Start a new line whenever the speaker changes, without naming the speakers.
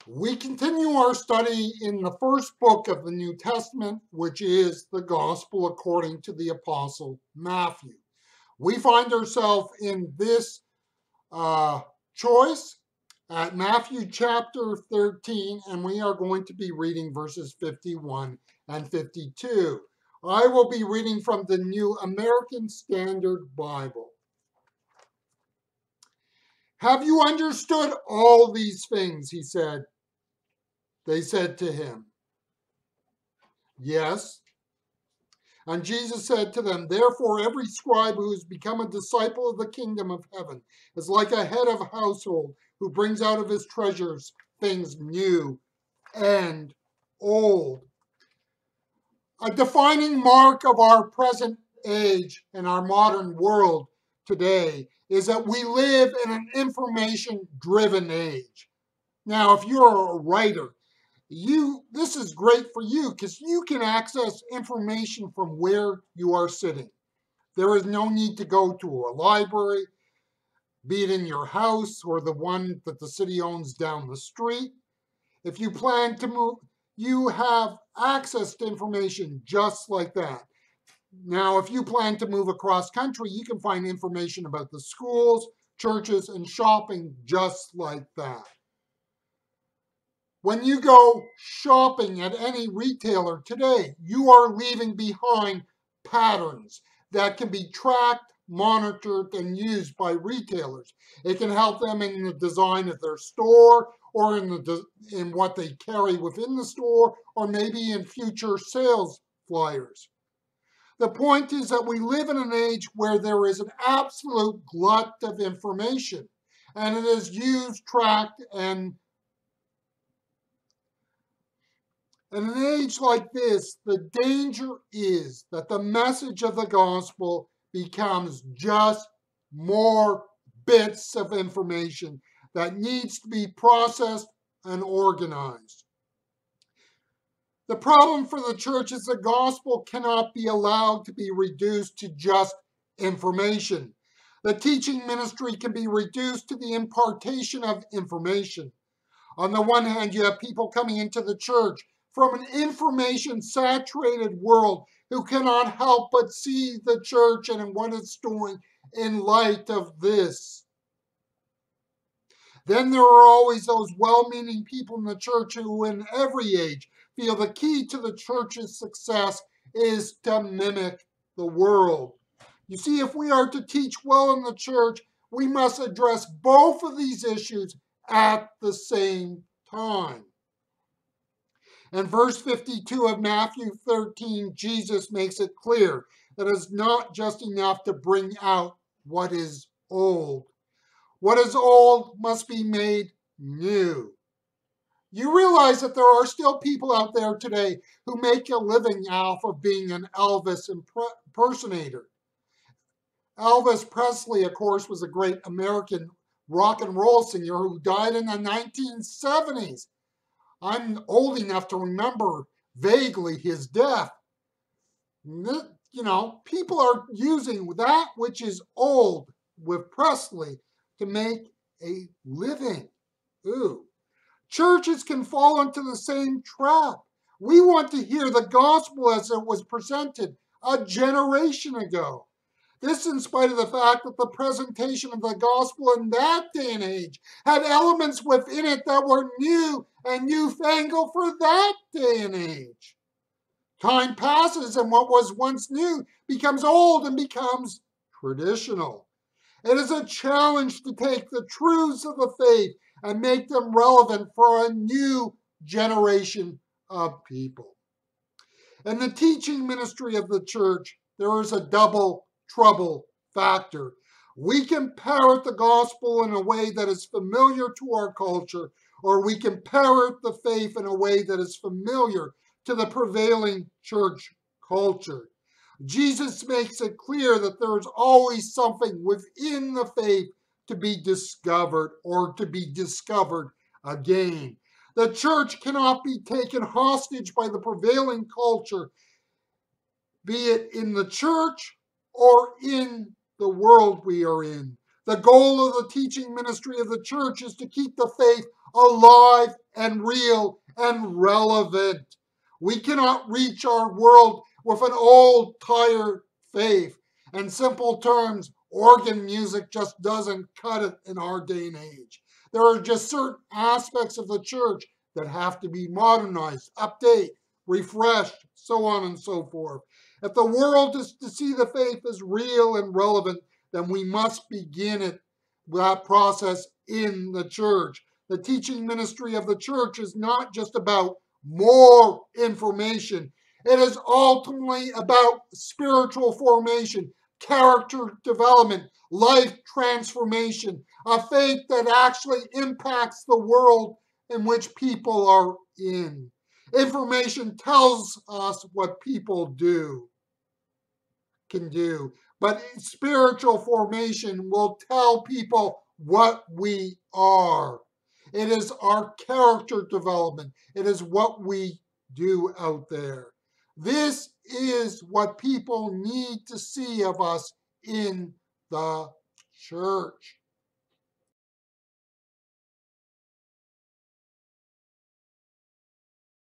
We continue our study in the first book of the New Testament, which is the Gospel according to the Apostle Matthew. We find ourselves in this choice at Matthew chapter 13, and we are going to be reading verses 51 and 52. I will be reading from the New American Standard Bible. Have you understood all these things? He said. They said to him, yes. And Jesus said to them, therefore every scribe who has become a disciple of the kingdom of heaven is like a head of a household who brings out of his treasures things new and old. A defining mark of our present age and our modern world today is that we live in an information-driven age. Now, if you're a writer, this is great for you because you can access information from where you are sitting. There is no need to go to a library, be it in your house or the one that the city owns down the street. If you plan to move, you have access to information just like that. Now, if you plan to move across country, you can find information about the schools, churches, and shopping just like that. When you go shopping at any retailer today, you are leaving behind patterns that can be tracked, monitored, and used by retailers. It can help them in the design of their store or in what they carry within the store or maybe in future sales flyers. The point is that we live in an age where there is an absolute glut of information, and it is used, tracked, and in an age like this, the danger is that the message of the gospel becomes just more bits of information that needs to be processed and organized. The problem for the church is the gospel cannot be allowed to be reduced to just information. The teaching ministry can be reduced to the impartation of information. On the one hand, you have people coming into the church from an information-saturated world who cannot help but see the church and what it's doing in light of this. Then there are always those well-meaning people in the church who, in every age, feel the key to the church's success is to mimic the world. You see, if we are to teach well in the church, we must address both of these issues at the same time. In verse 52 of Matthew 13, Jesus makes it clear that it's not just enough to bring out what is old. What is old must be made new. You realize that there are still people out there today who make a living off of being an Elvis impersonator. Elvis Presley, of course, was a great American rock and roll singer who died in the 1970s. I'm old enough to remember vaguely his death. You know, people are using that which is old with Presley to make a living. Ooh. Churches can fall into the same trap. We want to hear the gospel as it was presented a generation ago. This in spite of the fact that the presentation of the gospel in that day and age had elements within it that were new and newfangled for that day and age. Time passes and what was once new becomes old and becomes traditional. It is a challenge to take the truths of the faith and make them relevant for a new generation of people. In the teaching ministry of the church, there is a double trouble factor. We can parrot the gospel in a way that is familiar to our culture, or we can parrot the faith in a way that is familiar to the prevailing church culture. Jesus makes it clear that there is always something within the faith to be discovered or to be discovered again. The church cannot be taken hostage by the prevailing culture, be it in the church or in the world we are in. The goal of the teaching ministry of the church is to keep the faith alive and real and relevant. We cannot reach our world with an old, tired faith. In simple terms, organ music just doesn't cut it in our day and age. There are just certain aspects of the church that have to be modernized, update, refreshed, so on and so forth. If the world is to see the faith as real and relevant, then we must begin that process in the church. The teaching ministry of the church is not just about more information. It is ultimately about spiritual formation, character development, life transformation, a faith that actually impacts the world in which people are in. Information tells us what people can do, but spiritual formation will tell people what we are. It is our character development. It is what we do out there. This is what people need to see of us in the church.